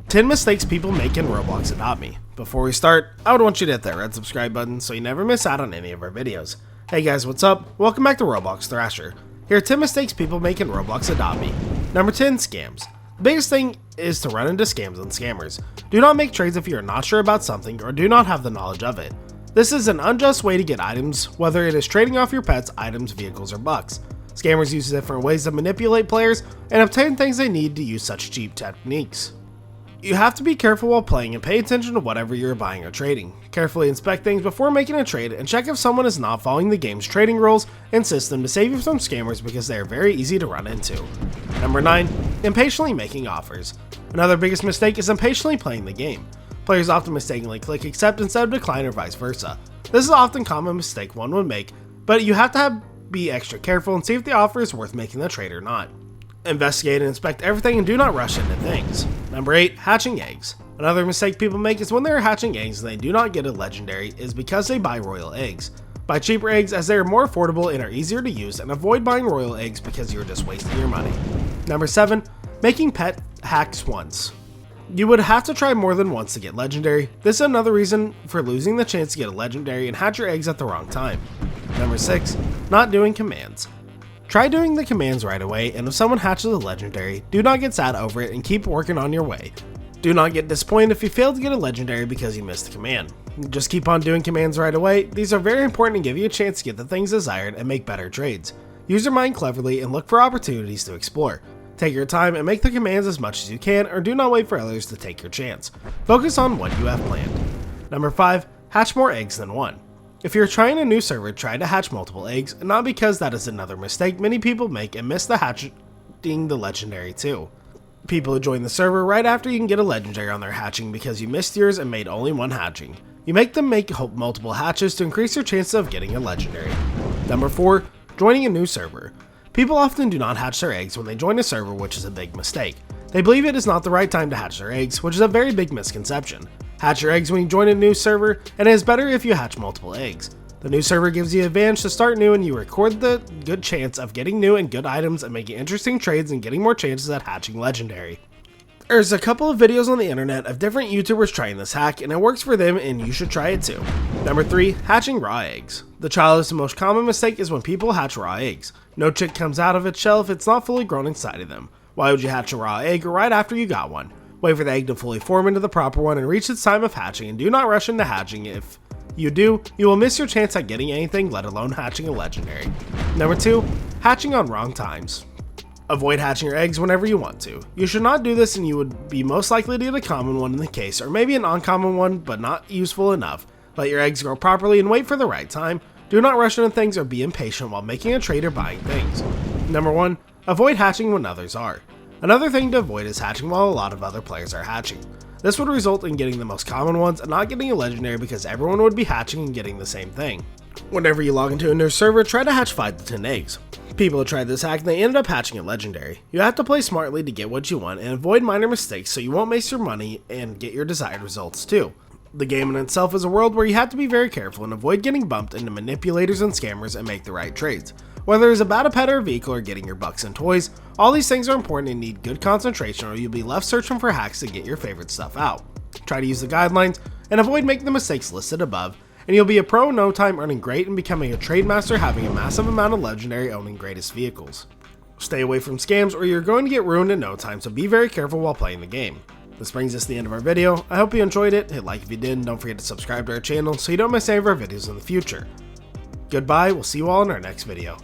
10 mistakes people make in Roblox Adopt Me. Before we start, I would want you to hit that red subscribe button so you never miss out on any of our videos. Hey guys, what's up? Welcome back to Roblox Thrasher. Here are 10 mistakes people make in Roblox Adopt Me. Number 10, scams. The biggest thing is to run into scams and scammers. Do not make trades if you are not sure about something or do not have the knowledge of it. This is an unjust way to get items, whether it is trading off your pets, items, vehicles, or bucks. Scammers use different ways to manipulate players and obtain things they need to use such cheap techniques. You have to be careful while playing and pay attention to whatever you're buying or trading. Carefully inspect things before making a trade and check if someone is not following the game's trading rules and system to save you from scammers because they are very easy to run into. Number 9. Impatiently making offers. Another biggest mistake is impatiently playing the game. Players often mistakenly click accept instead of decline or vice versa. This is often a common mistake one would make, but you have to be extra careful and see if the offer is worth making the trade or not. Investigate and inspect everything and do not rush into things. Number 8. Hatching eggs. Another mistake people make is when they are hatching eggs and they do not get a legendary is because they buy royal eggs. Buy cheaper eggs as they are more affordable and are easier to use, and avoid buying royal eggs because you are just wasting your money. Number 7. Making pet hacks once. You would have to try more than once to get legendary. This is another reason for losing the chance to get a legendary and hatch your eggs at the wrong time. Number 6. Not doing commands. Try doing the commands right away, and if someone hatches a legendary, do not get sad over it and keep working on your way. Do not get disappointed if you fail to get a legendary because you missed the command. Just keep on doing commands right away. These are very important and give you a chance to get the things desired and make better trades. Use your mind cleverly and look for opportunities to explore. Take your time and make the commands as much as you can, or do not wait for others to take your chance. Focus on what you have planned. Number 5. Hatch more eggs than one. If you're trying a new server, try to hatch multiple eggs, and not because that is another mistake many people make and miss the hatching the legendary too. People who join the server right after you can get a legendary on their hatching because you missed yours and made only one hatching. You make them make multiple hatches to increase your chances of getting a legendary. Number 4. Joining a new server. People often do not hatch their eggs when they join a server, which is a big mistake. They believe it is not the right time to hatch their eggs, which is a very big misconception. Hatch your eggs when you join a new server, and it is better if you hatch multiple eggs. The new server gives you an advantage to start new, and you record the good chance of getting new and good items and making interesting trades and getting more chances at hatching legendary. There's a couple of videos on the internet of different YouTubers trying this hack, and it works for them and you should try it too. Number 3. Hatching raw eggs. The childest and most common mistake is when people hatch raw eggs. No chick comes out of its shell if it's not fully grown inside of them. Why would you hatch a raw egg right after you got one? Wait for the egg to fully form into the proper one and reach its time of hatching, and do not rush into hatching. If you do, you will miss your chance at getting anything, let alone hatching a legendary. Number 2. Hatching on wrong times. Avoid hatching your eggs whenever you want to. You should not do this, and you would be most likely to get a common one in the case, or maybe an uncommon one but not useful enough. Let your eggs grow properly and wait for the right time. Do not rush into things or be impatient while making a trade or buying things. Number 1. Avoid hatching when others are. Another thing to avoid is hatching while a lot of other players are hatching. This would result in getting the most common ones and not getting a legendary because everyone would be hatching and getting the same thing. Whenever you log into a new server, try to hatch 5 to 10 eggs. People have tried this hack and they ended up hatching a legendary. You have to play smartly to get what you want and avoid minor mistakes so you won't waste your money and get your desired results too. The game in itself is a world where you have to be very careful and avoid getting bumped into manipulators and scammers and make the right trades. Whether it's about a pet or a vehicle or getting your bucks and toys, all these things are important and need good concentration or you'll be left searching for hacks to get your favorite stuff out. Try to use the guidelines and avoid making the mistakes listed above, and you'll be a pro in no time, earning great and becoming a trade master, having a massive amount of legendary, owning greatest vehicles. Stay away from scams or you're going to get ruined in no time, so be very careful while playing the game. This brings us to the end of our video. I hope you enjoyed it. Hit like if you did, and don't forget to subscribe to our channel so you don't miss any of our videos in the future. Goodbye, we'll see you all in our next video.